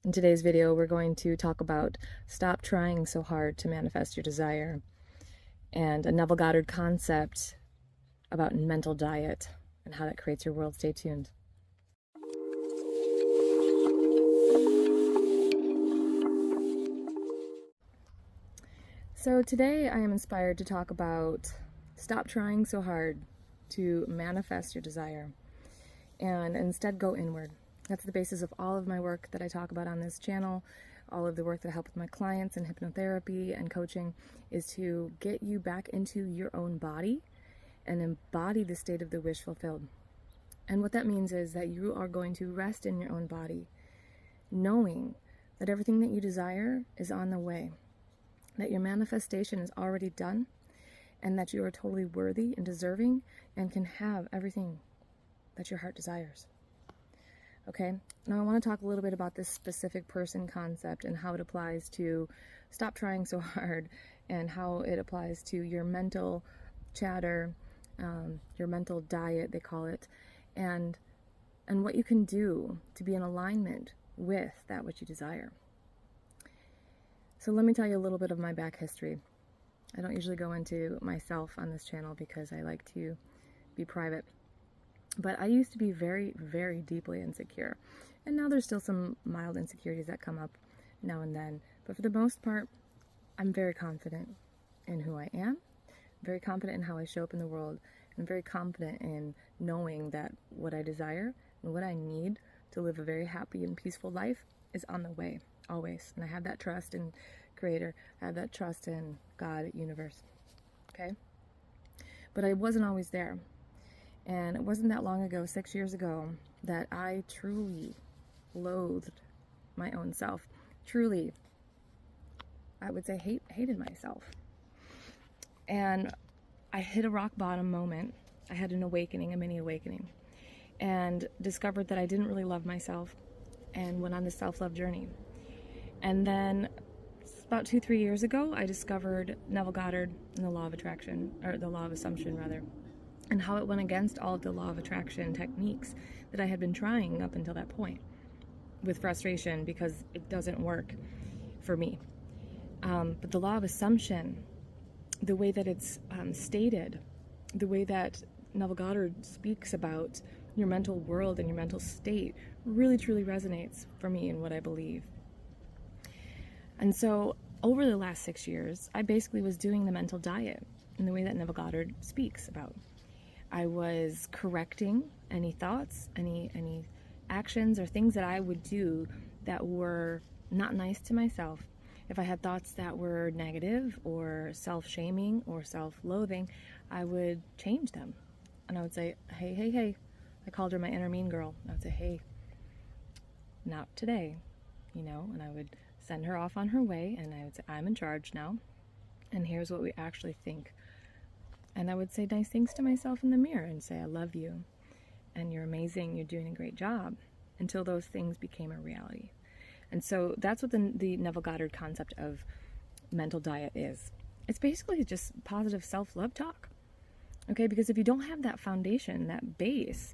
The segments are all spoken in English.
In today's video, we're going to talk about stop trying so hard to manifest your desire and a Neville Goddard concept about mental diet and how that creates your world. Stay tuned. So today I am inspired to talk about stop trying so hard to manifest your desire and instead go inward. That's the basis of all of my work that I talk about on this channel. All of the work that I help with my clients in hypnotherapy and coaching is to get you back into your own body and embody the state of the wish fulfilled. And what that means is that you are going to rest in your own body, knowing that everything that you desire is on the way, that your manifestation is already done, and that you are totally worthy and deserving and can have everything that your heart desires. Okay, now I want to talk a little bit about this specific person concept and how it applies to stop trying so hard and how it applies to your mental chatter, your mental diet, they call it, and what you can do to be in alignment with that which you desire. So let me tell you a little bit of my back history. I don't usually go into myself on this channel because I like to be private. But I used to be very, very deeply insecure. And now there's still some mild insecurities that come up now and then. But for the most part, I'm very confident in who I am, very confident in how I show up in the world, and very confident in knowing that what I desire and what I need to live a very happy and peaceful life is on the way, always. And I have that trust in Creator. I have that trust in God, universe. Okay? But I wasn't always there. And it wasn't that long ago, 6 years ago, that I truly loathed my own self. Truly, I would say hated myself. And I hit a rock bottom moment. I had an awakening, a mini awakening, and discovered that I didn't really love myself and went on this self-love journey. And then about 2-3 years ago, I discovered Neville Goddard and the law of attraction, or the law of assumption rather, and how it went against all of the law of attraction techniques that I had been trying up until that point with frustration because it doesn't work for me. But the law of assumption, the way that it's stated, the way that Neville Goddard speaks about your mental world and your mental state really truly resonates for me in what I believe. And so over the last 6 years, I basically was doing the mental diet in the way that Neville Goddard speaks about. I was correcting any thoughts, any actions or things that I would do that were not nice to myself. If I had thoughts that were negative or self-shaming or self-loathing, I would change them. And I would say, hey. I called her my inner mean girl. I would say, hey, not today, and I would send her off on her way, and I would say, I'm in charge now, and here's what we actually think. And I would say nice things to myself in the mirror and say, I love you, and you're amazing, you're doing a great job, until those things became a reality. And so that's what the Neville Goddard concept of mental diet is. It's basically just positive self-love talk. Okay, because if you don't have that foundation, that base,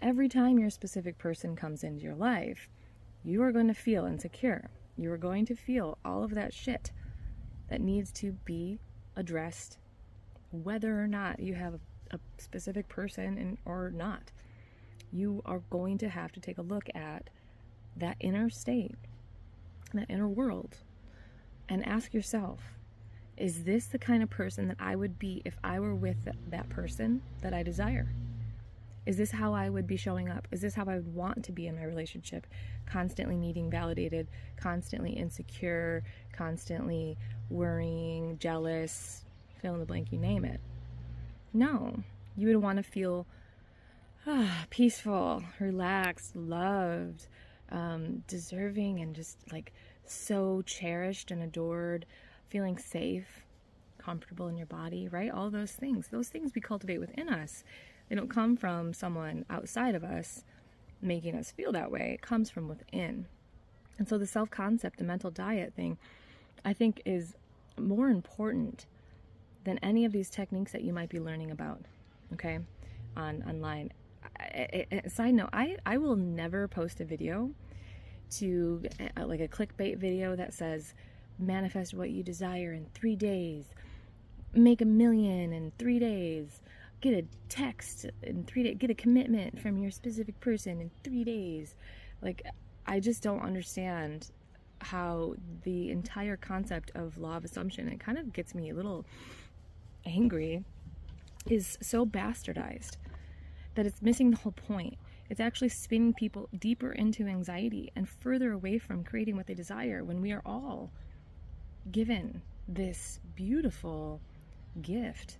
every time your specific person comes into your life, you are going to feel insecure. You are going to feel all of that shit that needs to be addressed, whether or not you have a specific person or not. You are going to have to take a look at that inner state, that inner world, and ask yourself, is this the kind of person that I would be if I were with that person that I desire? Is this how I would be showing up? Is this how I would want to be in my relationship? Constantly needing validated, constantly insecure, constantly worrying, jealous, fill in the blank, you name it. No, you would want to feel peaceful, relaxed, loved, deserving, and just like so cherished and adored, feeling safe, comfortable in your body, right? All those things we cultivate within us. They don't come from someone outside of us making us feel that way. It comes from within. And so the self-concept, the mental diet thing, I think is more important than any of these techniques that you might be learning about, okay, online. Side note, I will never post a video to like a clickbait video that says manifest what you desire in 3 days, make $1 million in 3 days, get a text in 3 days, get a commitment from your specific person in 3 days. Like, I just don't understand how the entire concept of law of assumption, it kind of gets me a little angry, is so bastardized that it's missing the whole point. It's actually spinning people deeper into anxiety and further away from creating what they desire, when we are all given this beautiful gift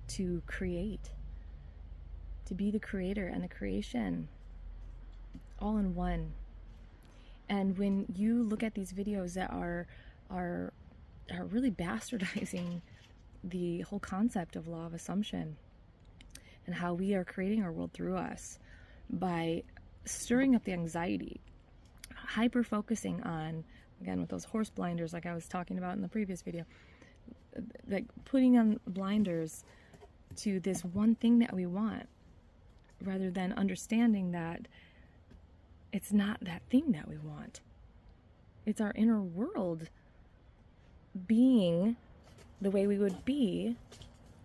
to create, to be the creator and the creation all in one. And when you look at these videos that are really bastardizing the whole concept of law of assumption and how we are creating our world through us by stirring up the anxiety, hyper focusing on, again with those horse blinders like I was talking about in the previous video, like putting on blinders to this one thing that we want, rather than understanding that it's not that thing that we want. It's our inner world being the way we would be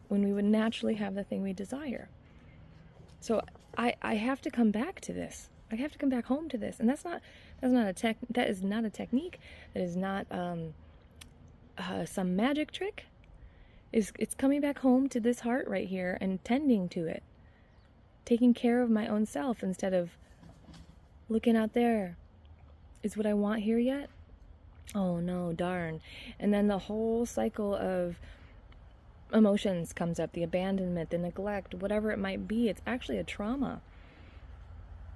when we would naturally have the thing we desire. So I have to come back to this. I have to come back home to this. And that is not a technique. That is not some magic trick. It's coming back home to this heart right here and tending to it. Taking care of my own self instead of looking out there. Is what I want here yet? Oh no, darn. And then the whole cycle of emotions comes up, the abandonment, the neglect, whatever it might be. It's actually a trauma.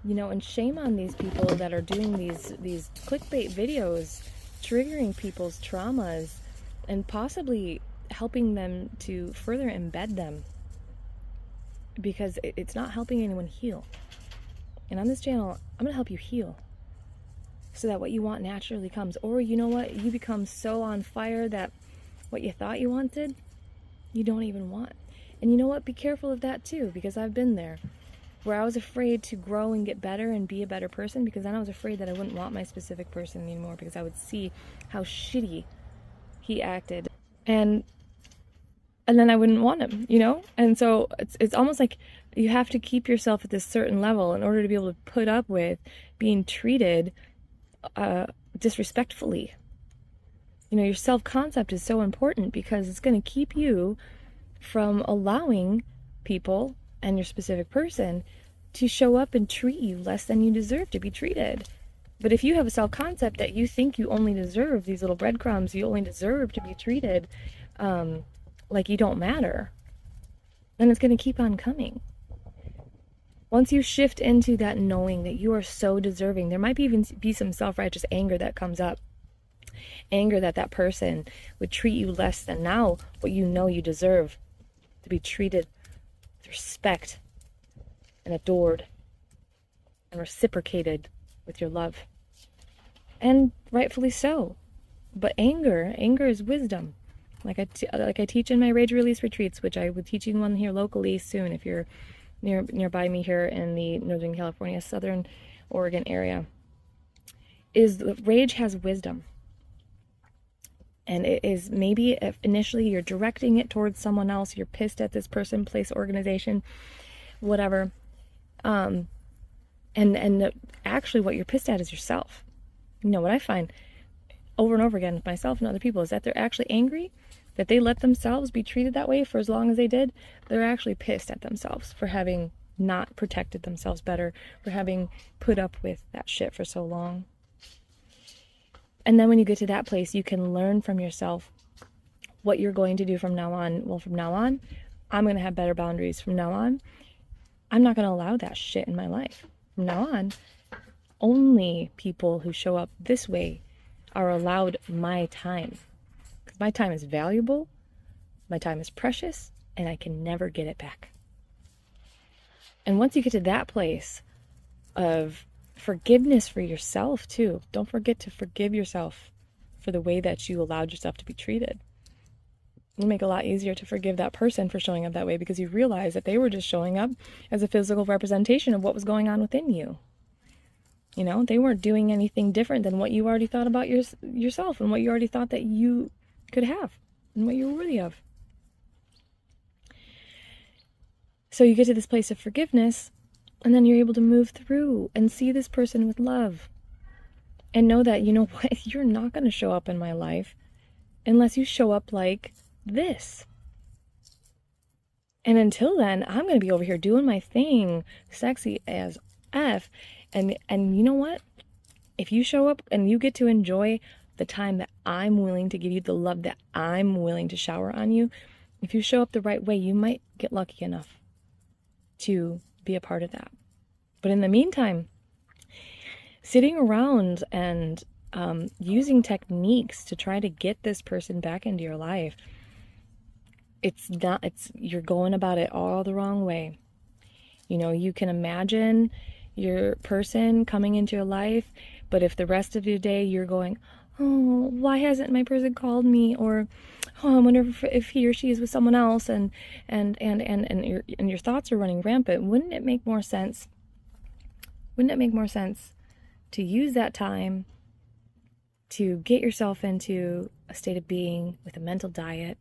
And shame on these people that are doing these clickbait videos, triggering people's traumas and possibly helping them to further embed them, because it's not helping anyone heal. And on this channel, I'm going to help you heal so that what you want naturally comes. Or you know what? You become so on fire that what you thought you wanted, you don't even want. And you know what? Be careful of that too, because I've been there, where I was afraid to grow and get better and be a better person, because then I was afraid that I wouldn't want my specific person anymore, because I would see how shitty he acted. And then I wouldn't want him, And so it's almost like you have to keep yourself at this certain level in order to be able to put up with being treated disrespectfully. Your self-concept is so important, because it's going to keep you from allowing people and your specific person to show up and treat you less than you deserve to be treated. But if you have a self-concept that you think you only deserve these little breadcrumbs, you only deserve to be treated like you don't matter, then it's going to keep on coming. Once you shift into that knowing that you are so deserving, there might even be some self-righteous anger that comes up. Anger that person would treat you less than now what you know you deserve, to be treated with respect and adored and reciprocated with your love. And rightfully so. But anger is wisdom. Like I teach in my Rage Release retreats, which I will be teaching one here locally soon if you're nearby me here in the Northern California, Southern Oregon area, is rage has wisdom. And it is, maybe if initially you're directing it towards someone else, you're pissed at this person, place, organization, whatever. And actually what you're pissed at is yourself. What I find over and over again with myself and other people is that they're actually angry that they let themselves be treated that way for as long as they did. They're actually pissed at themselves for having not protected themselves better, for having put up with that shit for so long. And then when you get to that place, you can learn from yourself what you're going to do from now on. Well, from now on, I'm going to have better boundaries. From now on, I'm not going to allow that shit in my life. From now on, only people who show up this way are allowed my time. Because my time is valuable, my time is precious, and I can never get it back. And once you get to that place of forgiveness for yourself too, don't forget to forgive yourself for the way that you allowed yourself to be treated. It'll make it a lot easier to forgive that person for showing up that way, because you realize that they were just showing up as a physical representation of what was going on within you. You know, they weren't doing anything different than what you already thought about yourself and what you already thought that you could have and what you were worthy of. So you get to this place of forgiveness, and then you're able to move through and see this person with love. And know that, you know what, you're not going to show up in my life unless you show up like this. And until then, I'm going to be over here doing my thing, sexy as F. And you know what? If you show up and you get to enjoy the time that I'm willing to give you, the love that I'm willing to shower on you, if you show up the right way, you might get lucky enough to be a part of that. But in the meantime, sitting around and using techniques to try to get this person back into your life, you're going about it all the wrong way. You know, you can imagine your person coming into your life, but if the rest of your day you're going, oh, why hasn't my person called me? Or, oh, I wonder if he or she is with someone else, and your thoughts are running rampant, wouldn't it make more sense? Wouldn't it make more sense to use that time to get yourself into a state of being with a mental diet?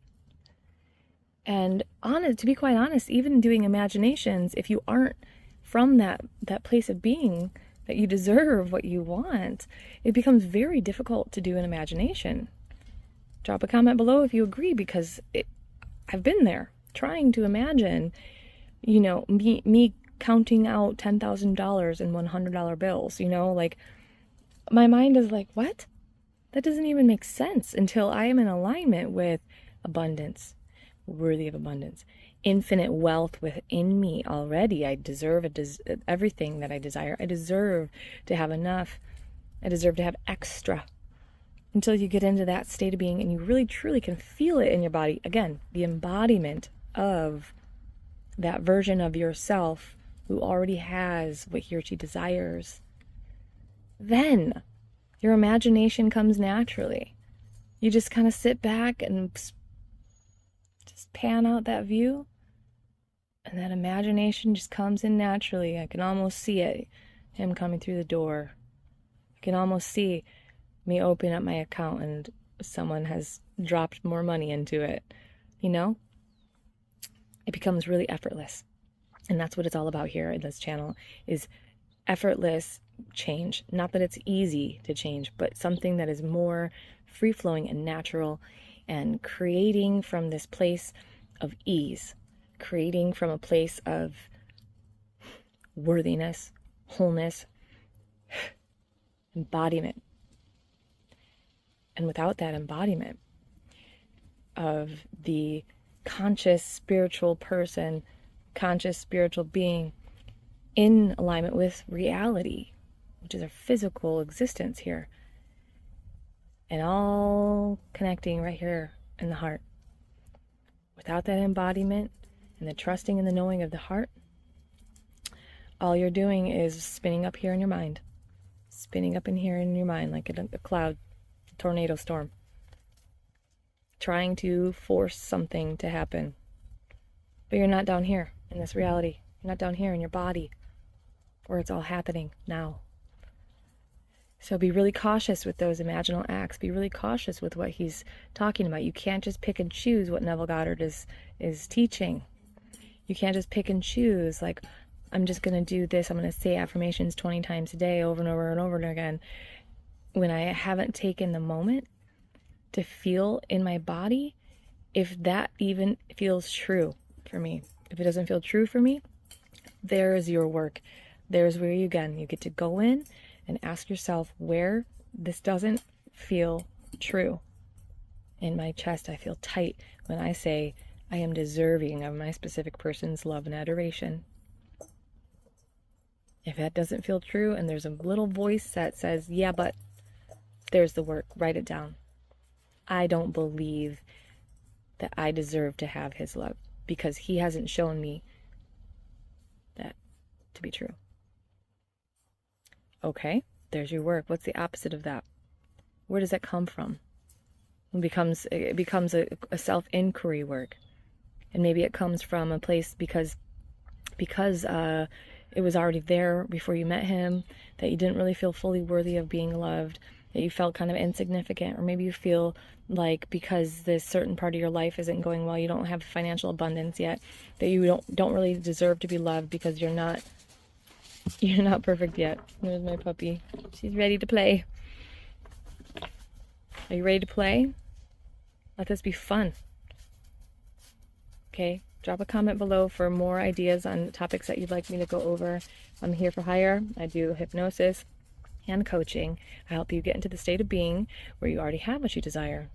And to be quite honest, even doing imaginations, if you aren't from that place of being that you deserve what you want, it becomes very difficult to do an imagination. Drop a comment below if you agree, because I've been there trying to imagine, you know, me counting out $10,000 in $100 bills, you know, like my mind is like, what? That doesn't even make sense until I am in alignment with abundance, worthy of abundance, infinite wealth within me already. I deserve everything that I desire. I deserve to have enough. I deserve to have extra. Until you get into that state of being and you really truly can feel it in your body. Again, the embodiment of that version of yourself who already has what he or she desires. Then your imagination comes naturally. You just kind of sit back and just pan out that view, and that imagination just comes in naturally. I can almost see it, him coming through the door. I can almost see me open up my account and someone has dropped more money into it. You know? It becomes really effortless. And that's what it's all about here in this channel, is effortless change. Not that it's easy to change, but something that is more free-flowing and natural, and creating from this place of ease, creating from a place of worthiness, wholeness, embodiment. And without that embodiment of the conscious spiritual person, conscious spiritual being in alignment with reality, which is our physical existence here, and all connecting right here in the heart. Without that embodiment and the trusting and the knowing of the heart, all you're doing is spinning up here in your mind, spinning up in here in your mind like a cloud, a tornado storm, trying to force something to happen. But you're not down here in this reality. You're not down here in your body where it's all happening now. So be really cautious with those imaginal acts. Be really cautious with what he's talking about. You can't just pick and choose what Neville Goddard is teaching. You can't just pick and choose, like, I'm just going to do this. I'm going to say affirmations 20 times a day over and over and over again, when I haven't taken the moment to feel in my body if that even feels true for me. If it doesn't feel true for me, there's your work. There's where you get to go in and ask yourself where this doesn't feel true. In my chest, I feel tight when I say I am deserving of my specific person's love and adoration. If that doesn't feel true and there's a little voice that says, yeah, but, there's the work. Write it down. I don't believe that I deserve to have his love because he hasn't shown me that to be true. Okay, there's your work. What's the opposite of that? Where does that come from? It becomes a self-inquiry work. And maybe it comes from a place because it was already there before you met him, that you didn't really feel fully worthy of being loved, that you felt kind of insignificant, or maybe you feel like because this certain part of your life isn't going well, you don't have financial abundance yet, that you don't really deserve to be loved because you're not perfect yet. There's my puppy. She's ready to play. Are you ready to play? Let this be fun. Okay, drop a comment below for more ideas on topics that you'd like me to go over. I'm here for hire. I do hypnosis and coaching. I help you get into the state of being where you already have what you desire.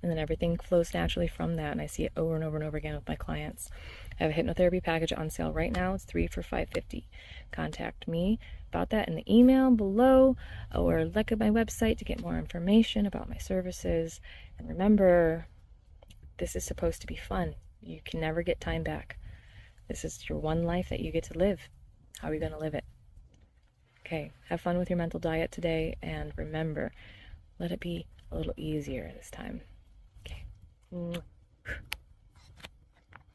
And then everything flows naturally from that. And I see it over and over and over again with my clients. I have a hypnotherapy package on sale right now. It's 3 for $5.50. Contact me about that in the email below, or look at my website to get more information about my services. And remember, this is supposed to be fun. You can never get time back. This is your one life that you get to live. How are you going to live it? Okay, have fun with your mental diet today, and remember, let it be a little easier this time. Okay.